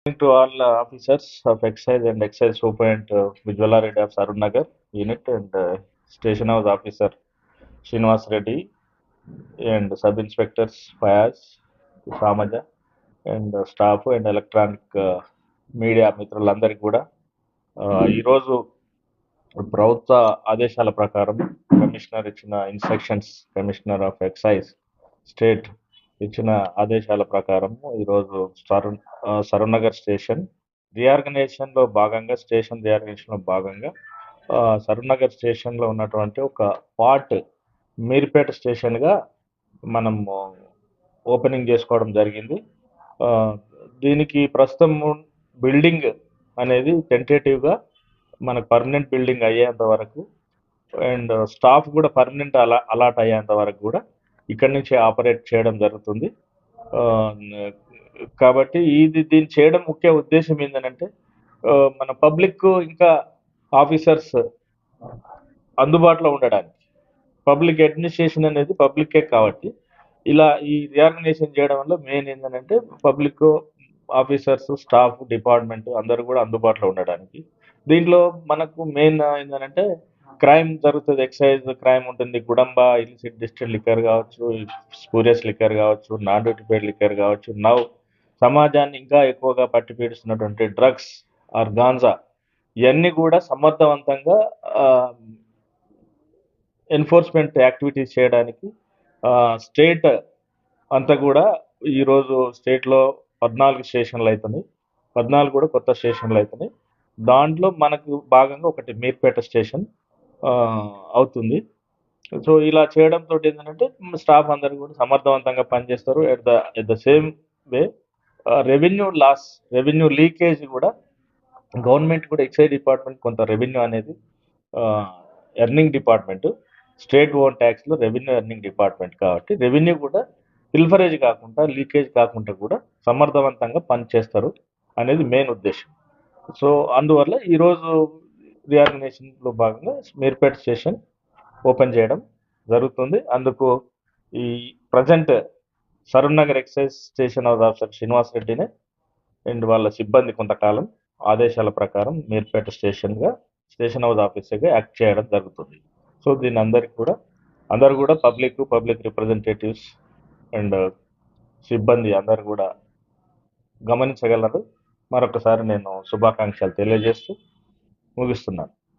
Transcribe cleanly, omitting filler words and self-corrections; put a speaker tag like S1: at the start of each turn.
S1: To all officers of Excise and Excise Superintendent Vijwala Reddy of Sarun Nagar unit and Station House Officer Srinivas Reddy and Sub Inspectors Fayaz, Samaja and staff and electronic media మిత్రులందరికీ కూడా ఈరోజు ప్రభుత్వ ఆదేశాల ప్రకారం commissioner ఇచ్చిన instructions commissioner of excise state ఇచ్చిన ఆదేశాల ప్రకారం ఈరోజు సరూర్ నగర్ స్టేషన్ రీఆర్గనైజేషన్లో భాగంగా సరూర్ నగర్ స్టేషన్లో ఉన్నటువంటి ఒక పార్ట్ మీర్పేట స్టేషన్గా మనం ఓపెనింగ్ చేసుకోవడం జరిగింది. దీనికి ప్రస్తుతం బిల్డింగ్ అనేది టెంటేటివ్గా మనకు పర్మనెంట్ బిల్డింగ్ అయ్యేంత వరకు అండ్ స్టాఫ్ కూడా పర్మనెంట్ అలాట్ అయ్యేంత వరకు కూడా ఇక్కడి నుంచి ఆపరేట్ చేయడం జరుగుతుంది. కాబట్టి దీన్ని చేయడం ముఖ్య ఉద్దేశం ఏంటంటే మన పబ్లిక్ ఇంకా ఆఫీసర్స్ అందుబాటులో ఉండడానికి. పబ్లిక్ అడ్మినిస్ట్రేషన్ అనేది పబ్లికే కాబట్టి ఇలా ఈ రీఆర్గనైజేషన్ చేయడం వల్ల మెయిన్ ఏంటంటే పబ్లిక్ ఆఫీసర్స్ స్టాఫ్ డిపార్ట్మెంట్ అందరూ కూడా అందుబాటులో ఉండడానికి. దీంట్లో మనకు మెయిన్ ఏంటంటే క్రైమ్ జరుగుతుంది, ఎక్సైజ్ క్రైమ్ ఉంటుంది, గుడంబ ఇలిసిట్ డిస్టిల్ లిక్కర్ కావచ్చు, స్పూరియస్ లిక్కర్ కావచ్చు, నాన్ డ్యూటీ పేడ్ లిక్కర్ కావచ్చు, సమాజాన్ని ఇంకా ఎక్కువగా పట్టి పీడిస్తున్నటువంటి డ్రగ్స్ ఆర్ గాంజా ఇవన్నీ కూడా సమర్థవంతంగా ఎన్ఫోర్స్మెంట్ యాక్టివిటీస్ చేయడానికి స్టేట్ అంతా కూడా ఈరోజు స్టేట్లో 14 స్టేషన్లు అవుతున్నాయి, 14 కూడా కొత్త స్టేషన్లు అవుతున్నాయి. దాంట్లో మనకు భాగంగా ఒకటి మీర్పేట స్టేషన్ అవుతుంది. సో ఇలా చేయడంతో ఏంటంటే స్టాఫ్ అందరు కూడా సమర్థవంతంగా పనిచేస్తారు. At the same way revenue leakage కూడా గవర్నమెంట్ కూడా ఎక్సైజ్ డిపార్ట్మెంట్ కొంత రెవెన్యూ అనేది ఎర్నింగ్ డిపార్ట్మెంట్, స్టేట్ ఓన్ ట్యాక్స్లో రెవెన్యూ ఎర్నింగ్ డిపార్ట్మెంట్ కాబట్టి రెవెన్యూ కూడా పిల్ఫరేజ్ కాకుండా లీకేజ్ కాకుండా కూడా సమర్థవంతంగా పనిచేస్తారు అనేది మెయిన్ ఉద్దేశం. సో అందువల్ల ఈరోజు రీఆర్గనైజేషన్లో భాగంగా మీర్పేట స్టేషన్ ఓపెన్ చేయడం జరుగుతుంది. అందుకు ఈ present Saroor Nagar excise station house officer Srinivas రెడ్డినే అండ్ వాళ్ళ సిబ్బంది కొంతకాలం ఆదేశాల ప్రకారం మీర్పేట స్టేషన్ హౌస్ ఆఫీసర్గా యాక్ట్ చేయడం జరుగుతుంది. సో దీని అందరూ కూడా పబ్లిక్ రిప్రజెంటేటివ్స్ అండ్ సిబ్బంది అందరూ కూడా గమనించగలరు. మరొకసారి నేను శుభాకాంక్షలు తెలియజేస్తూ ముగిస్తున్నాను.